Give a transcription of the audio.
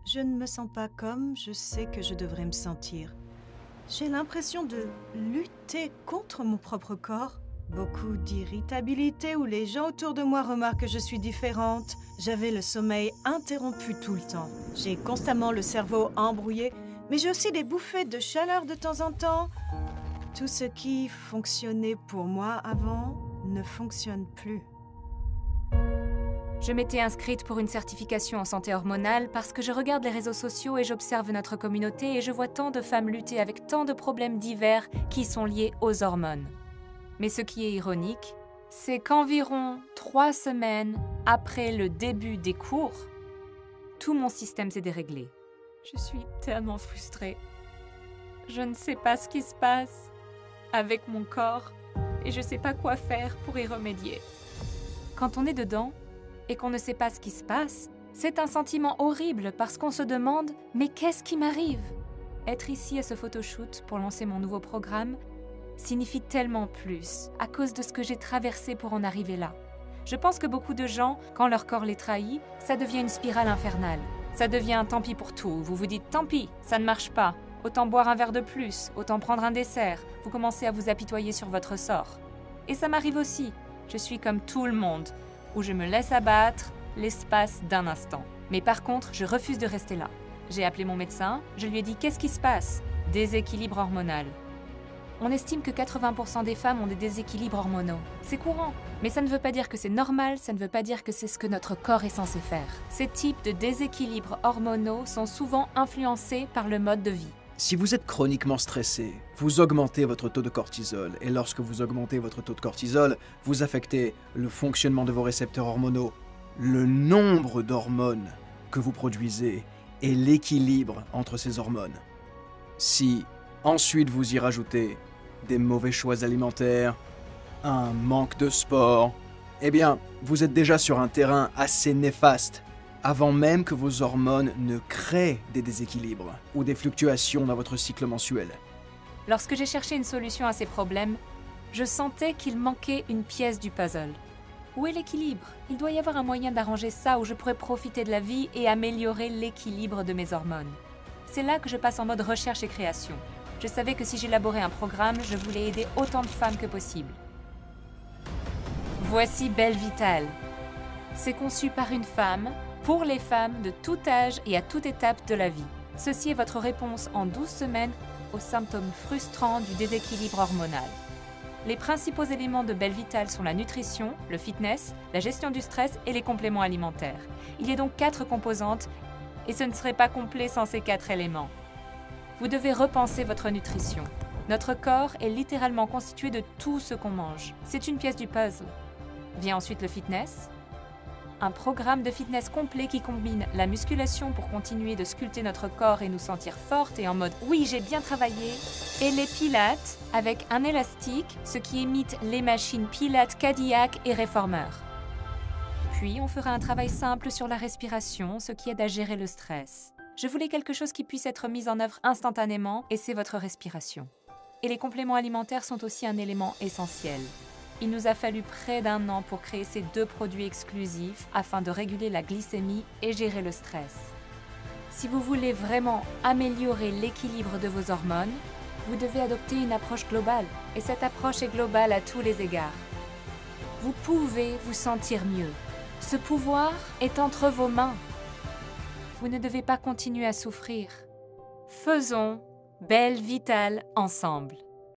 je ne me sens pas comme je sais que je devrais me sentir. J'ai l'impression de lutter contre mon propre corps. Beaucoup d'irritabilité où les gens autour de moi remarquent que je suis différente. J'avais le sommeil interrompu tout le temps. J'ai constamment le cerveau embrouillé, mais j'ai aussi des bouffées de chaleur de temps en temps. Tout ce qui fonctionnait pour moi avant ne fonctionne plus. Je m'étais inscrite pour une certification en santé hormonale parce que je regarde les réseaux sociaux et j'observe notre communauté et je vois tant de femmes lutter avec tant de problèmes divers qui sont liés aux hormones. Mais ce qui est ironique, c'est qu'environ 3 semaines après le début des cours, tout mon système s'est déréglé. Je suis tellement frustrée. Je ne sais pas ce qui se passe avec mon corps et je ne sais pas quoi faire pour y remédier. Quand on est dedans et qu'on ne sait pas ce qui se passe, c'est un sentiment horrible parce qu'on se demande « mais qu'est-ce qui m'arrive ?» Être ici à ce photoshoot pour lancer mon nouveau programme signifie tellement plus à cause de ce que j'ai traversé pour en arriver là. Je pense que beaucoup de gens, quand leur corps les trahit, ça devient une spirale infernale. Ça devient un tant pis pour tout. Vous vous dites « tant pis, ça ne marche pas. Autant boire un verre de plus, autant prendre un dessert. » Vous commencez à vous apitoyer sur votre sort. Et ça m'arrive aussi. Je suis comme tout le monde, où je me laisse abattre l'espace d'un instant. Mais par contre, je refuse de rester là. J'ai appelé mon médecin, je lui ai dit « qu'est-ce qui se passe ?» Déséquilibre hormonal. On estime que 80% des femmes ont des déséquilibres hormonaux. C'est courant. Mais ça ne veut pas dire que c'est normal, ça ne veut pas dire que c'est ce que notre corps est censé faire. Ces types de déséquilibres hormonaux sont souvent influencés par le mode de vie. Si vous êtes chroniquement stressé, vous augmentez votre taux de cortisol. Et lorsque vous augmentez votre taux de cortisol, vous affectez le fonctionnement de vos récepteurs hormonaux, le nombre d'hormones que vous produisez et l'équilibre entre ces hormones. Si ensuite vous y rajoutez des mauvais choix alimentaires, un manque de sport, eh bien, vous êtes déjà sur un terrain assez néfaste avant même que vos hormones ne créent des déséquilibres ou des fluctuations dans votre cycle mensuel. Lorsque j'ai cherché une solution à ces problèmes, je sentais qu'il manquait une pièce du puzzle. Où est l'équilibre? Il doit y avoir un moyen d'arranger ça où je pourrais profiter de la vie et améliorer l'équilibre de mes hormones. C'est là que je passe en mode recherche et création. Je savais que si j'élaborais un programme, je voulais aider autant de femmes que possible. Voici Belle Vitale. C'est conçu par une femme, pour les femmes de tout âge et à toute étape de la vie. Ceci est votre réponse en 12 semaines aux symptômes frustrants du déséquilibre hormonal. Les principaux éléments de Belle Vitale sont la nutrition, le fitness, la gestion du stress et les compléments alimentaires. Il y a donc 4 composantes et ce ne serait pas complet sans ces 4 éléments. Vous devez repenser votre nutrition. Notre corps est littéralement constitué de tout ce qu'on mange. C'est une pièce du puzzle. Vient ensuite le fitness. Un programme de fitness complet qui combine la musculation pour continuer de sculpter notre corps et nous sentir fortes et en mode « oui, j'ai bien travaillé » et les pilates avec un élastique, ce qui imite les machines pilates Cadillac et Reformer. Puis, on fera un travail simple sur la respiration, ce qui aide à gérer le stress. Je voulais quelque chose qui puisse être mis en œuvre instantanément et c'est votre respiration. Et les compléments alimentaires sont aussi un élément essentiel. Il nous a fallu près d'1 an pour créer ces 2 produits exclusifs afin de réguler la glycémie et gérer le stress. Si vous voulez vraiment améliorer l'équilibre de vos hormones, vous devez adopter une approche globale. Et cette approche est globale à tous les égards. Vous pouvez vous sentir mieux. Ce pouvoir est entre vos mains. Vous ne devez pas continuer à souffrir. Faisons Belle Vitale ensemble.